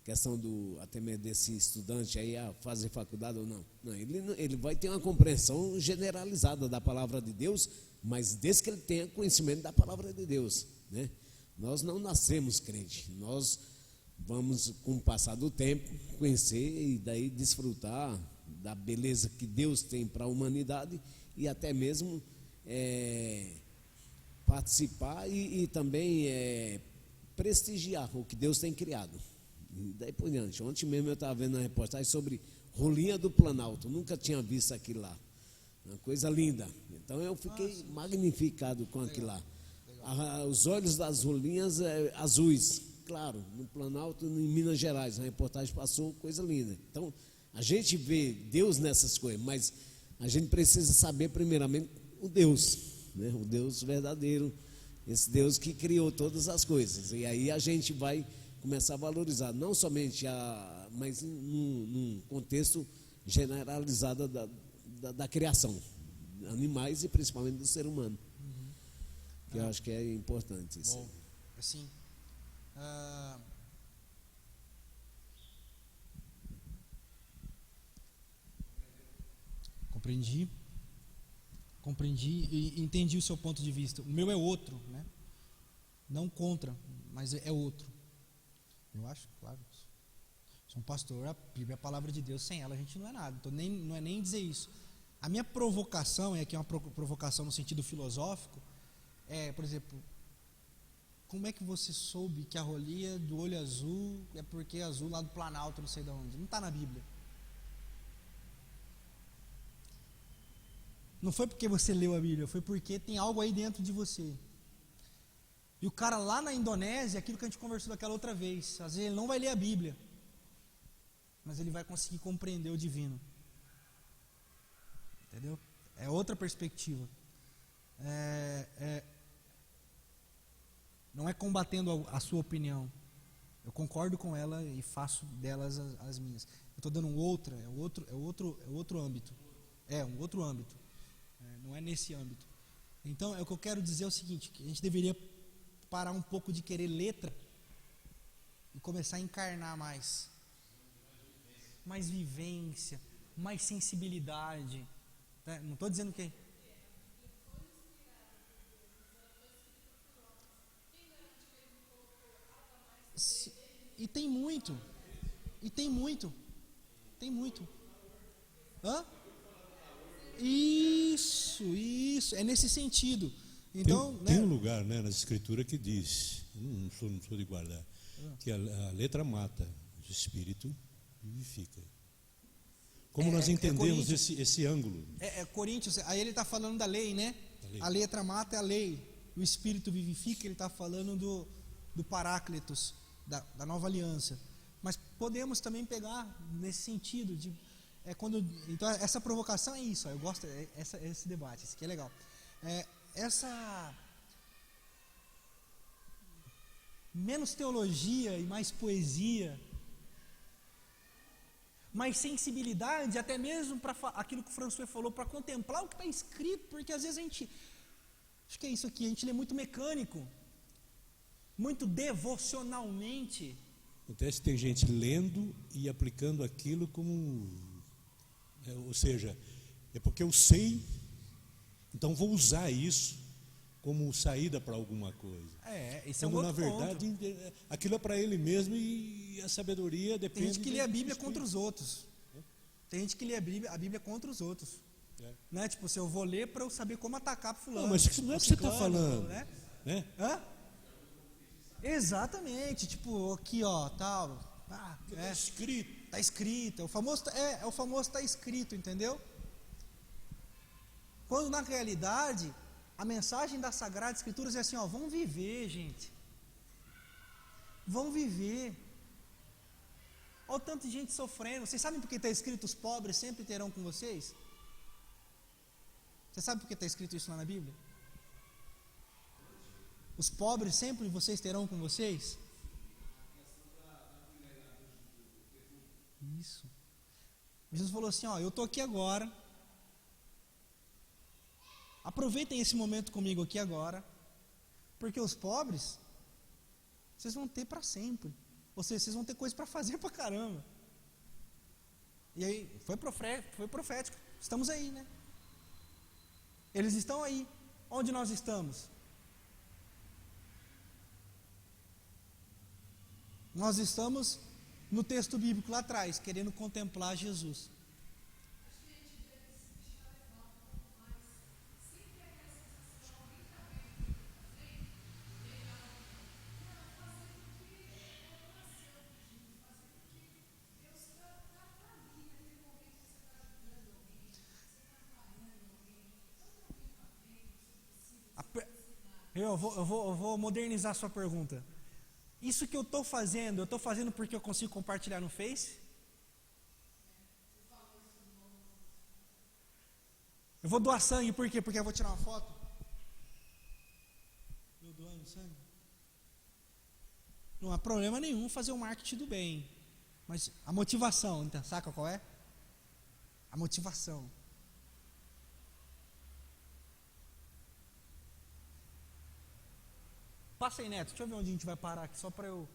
questão até mesmo desse estudante aí a fazer faculdade ou não. Não, ele vai ter uma compreensão generalizada da palavra de Deus, mas desde que ele tenha conhecimento da palavra de Deus, né? Nós não nascemos crentes, nós vamos, com o passar do tempo, conhecer e daí desfrutar da beleza que Deus tem para a humanidade e até mesmo participar e também prestigiar o que Deus tem criado. E daí por diante. Ontem mesmo eu estava vendo uma reportagem sobre Rolinha do Planalto. Nunca tinha visto aquilo lá. Uma coisa linda. Então eu fiquei magnificado com aquilo lá. Os olhos das rolinhas azuis. Claro, no Planalto, em Minas Gerais. A reportagem passou, coisa linda. Então a gente vê Deus nessas coisas, mas a gente precisa saber primeiramente o Deus, né? O Deus verdadeiro. Esse Deus que criou todas as coisas. E aí a gente vai começar a valorizar, não somente mas num contexto generalizado da criação, animais e principalmente do ser humano, que eu acho que é importante isso. Bom, assim, compreendi e entendi o seu ponto de vista. O meu é outro, né? Não contra, mas é outro. Eu acho, claro. Sou um pastor, a Bíblia é a palavra de Deus, sem ela a gente não é nada. Então não é nem dizer isso. A minha provocação, aqui é uma provocação no sentido filosófico, por exemplo, como é que você soube que a rolinha do olho azul é porque é azul lá do Planalto, não sei de onde? Não está na Bíblia. Não foi porque você leu a Bíblia, foi porque tem algo aí dentro de você. E o cara lá na Indonésia, aquilo que a gente conversou daquela outra vez, às vezes ele não vai ler a Bíblia, mas ele vai conseguir compreender o divino. Entendeu? É outra perspectiva. Não é combatendo a sua opinião. Eu concordo com ela e faço delas as minhas. Eu estou dando outra, é outro âmbito. É um outro âmbito. Não é nesse âmbito. Então, o que eu quero dizer é o seguinte, que a gente deveria parar um pouco de querer letra e começar a encarnar mais. Mais vivência, mais sensibilidade. Não estou dizendo que... E tem muito. Hã? Isso, é nesse sentido. Então, tem um lugar, né, nas escrituras que diz, não sou de guardar, que a letra mata, o espírito vivifica. Como nós entendemos esse ângulo? Coríntios, aí ele está falando da lei, né? A letra mata é a lei, o espírito vivifica, ele está falando do Paráclitos, da nova aliança. Mas podemos também pegar nesse sentido de então essa provocação é isso, eu gosto esse debate, esse aqui é legal. Essa menos teologia e mais poesia, mais sensibilidade, até mesmo para aquilo que o François falou, para contemplar o que está escrito, porque às vezes acho que é isso aqui, a gente lê muito mecânico, muito devocionalmente. Acontece que tem gente lendo e aplicando aquilo como, ou seja, é porque eu sei, então vou usar isso como saída para alguma coisa. Isso é um quando, outro na verdade, ponto. Aquilo é para ele mesmo e a sabedoria depende... Tem gente que lê a Bíblia contra os outros. Tem gente que lê a Bíblia contra os outros. Né? Tipo, se eu vou ler para eu saber como atacar pro fulano. Não, mas isso não é o que você está falando. Né? Hã? Exatamente. Tipo, aqui, ó, tal. Está escrito. Está escrito. O famoso está escrito, entendeu? Quando, na realidade, a mensagem das Sagradas Escrituras é assim, ó, vão viver, gente. Vão viver. Olha o tanto de gente sofrendo. Vocês sabem por que está escrito os pobres sempre terão com vocês? Você sabe por que está escrito isso lá na Bíblia? Os pobres sempre vocês terão com vocês? Isso. Jesus falou assim, ó, eu estou aqui agora. Aproveitem esse momento comigo aqui agora, porque os pobres, vocês vão ter para sempre. Ou seja, vocês vão ter coisa para fazer para caramba. E aí, foi profético. Estamos aí, né? Eles estão aí. Onde nós estamos? Nós estamos no texto bíblico lá atrás, querendo contemplar Jesus. Eu vou modernizar a sua pergunta. Isso que eu estou fazendo porque eu consigo compartilhar no Face? Eu vou doar sangue por quê? Porque eu vou tirar uma foto? Eu doando sangue? Não há problema nenhum fazer o marketing do bem. Mas a motivação, então, saca qual é? A motivação. Passa aí, Neto, deixa eu ver onde a gente vai parar aqui, só para eu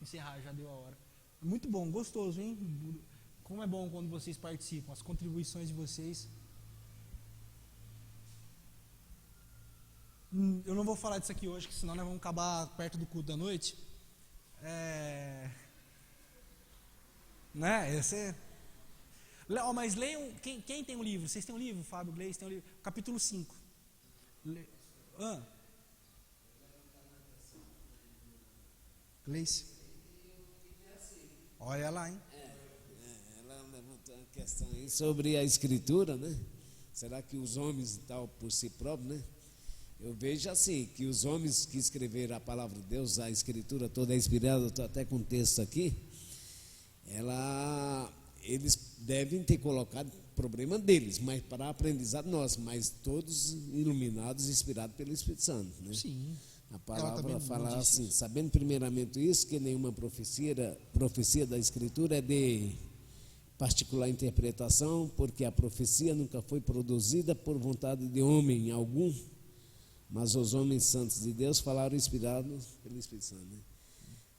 encerrar, já deu a hora. Muito bom, gostoso, hein? Como é bom quando vocês participam, as contribuições de vocês. Eu não vou falar disso aqui hoje, que senão nós vamos acabar perto do culto da noite. Né? Mas leiam, quem tem um livro? Vocês têm um livro? Fábio, Gleice tem um livro? Capítulo 5. Gleice. Olha lá, hein? Ela levantou uma questão aí sobre a escritura, né? Será que os homens e tal, por si próprios, né? Eu vejo assim, que os homens que escreveram a palavra de Deus, a escritura toda é inspirada, eu estou até com um texto aqui, eles devem ter colocado problema deles, mas para aprendizado nosso, mas todos iluminados e inspirados pelo Espírito Santo, né? Sim. A Ela também palavra fala não disse assim, sabendo primeiramente isso, que nenhuma profecia da Escritura é de particular interpretação, porque a profecia nunca foi produzida por vontade de homem algum, mas os homens santos de Deus falaram inspirados pelo Espírito Santo, né?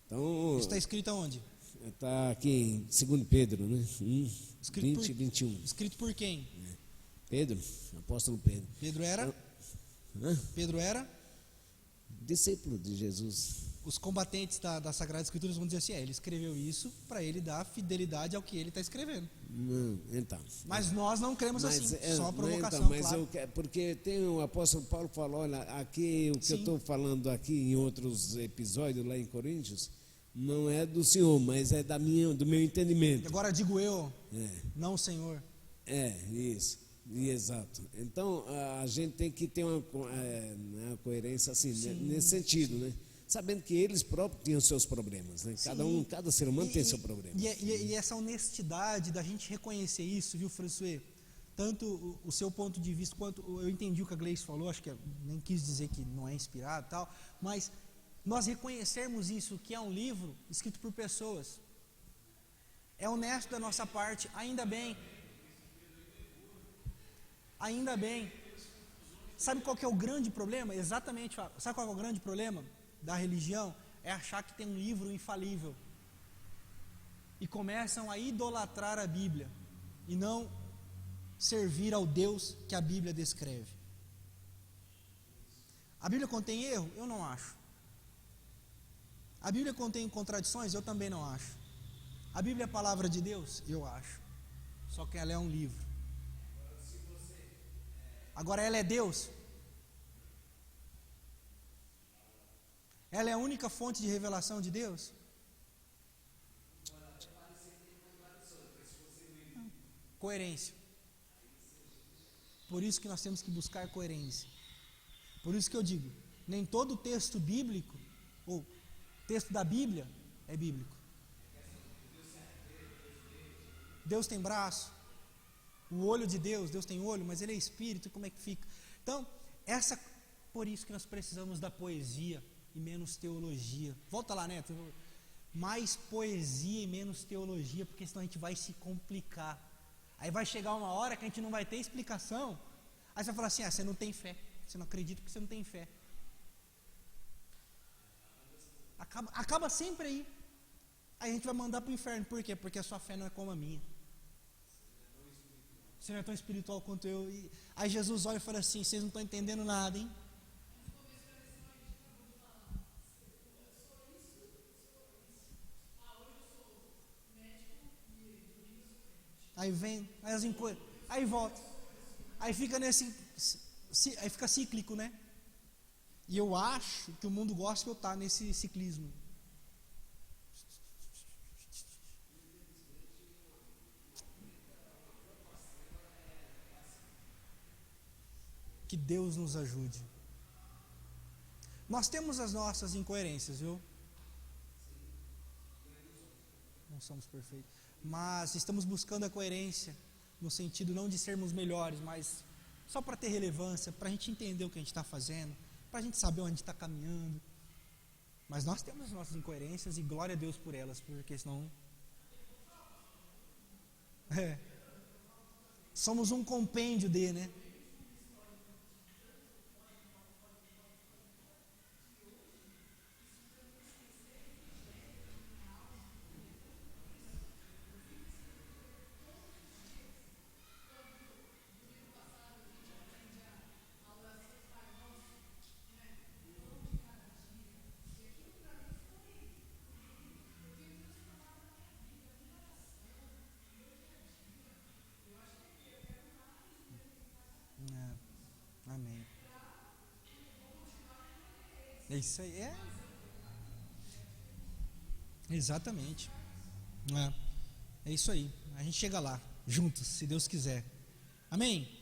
Então, Está escrito aonde? está aqui em 2 Pedro, né? 1, Escrito 20 e 21. Escrito por quem? Pedro, apóstolo Pedro. Pedro era? Hã? Pedro era? Discípulo de Jesus. Os combatentes da Sagrada Escritura vão dizer assim, ele escreveu isso para ele dar fidelidade ao que ele está escrevendo. Não, então. Mas nós não cremos assim, só a provocação, então, mas claro. porque tem o apóstolo Paulo falou, olha, aqui o que eu Sim. estou falando aqui em outros episódios lá em Coríntios, não é do Senhor, mas é do meu entendimento. Agora digo eu, É. não o Senhor. Isso, exato. Então a gente tem que ter uma coerência assim, né, nesse sentido, né? Sabendo que eles próprios tinham seus problemas, né? Cada ser humano tem seu problema. E essa honestidade da gente reconhecer isso, viu, François? Tanto o seu ponto de vista, quanto eu entendi o que a Gleice falou, acho que nem quis dizer que não é inspirado e tal, mas nós reconhecermos isso, que é um livro escrito por pessoas, é honesto da nossa parte, ainda bem. Ainda bem. Sabe qual que é o grande problema? Exatamente, sabe qual é o grande problema da religião? É achar que tem um livro infalível. E começam a idolatrar a Bíblia e não servir ao Deus que a Bíblia descreve. A Bíblia contém erro? Eu não acho. A Bíblia contém contradições? Eu também não acho. A Bíblia é a palavra de Deus? Eu acho. Só que ela é um livro. Agora ela é Deus? Ela é a única fonte de revelação de Deus? Coerência. Por isso que nós temos que buscar coerência. Por isso que eu digo, nem todo texto bíblico, ou texto da Bíblia, é bíblico. Deus tem braço, o olho de Deus tem olho, mas ele é espírito, como é que fica? Então, por isso que nós precisamos da poesia e menos teologia. Volta lá, Neto. Mais poesia e menos teologia, porque senão a gente vai se complicar. Aí vai chegar uma hora que a gente não vai ter explicação. Aí você vai falar assim, você não tem fé. Você não acredita porque você não tem fé. Acaba sempre aí. Aí a gente vai mandar para o inferno. Por quê? Porque a sua fé não é como a minha. Você não é tão espiritual quanto eu. Aí Jesus olha e fala assim, vocês não estão entendendo nada, hein? Aí vem, aí volta. Aí fica aí fica cíclico, né? E eu acho que o mundo gospel está nesse ciclismo. Que Deus nos ajude. Nós temos as nossas incoerências, viu? Não somos perfeitos. Mas estamos buscando a coerência, no sentido não de sermos melhores, mas só para ter relevância, para a gente entender o que a gente está fazendo, para a gente saber onde a gente está caminhando. Mas nós temos as nossas incoerências e glória a Deus por elas, porque senão... somos um compêndio né? Amém. É isso aí, exatamente. É isso aí. A gente chega lá, juntos, se Deus quiser. Amém?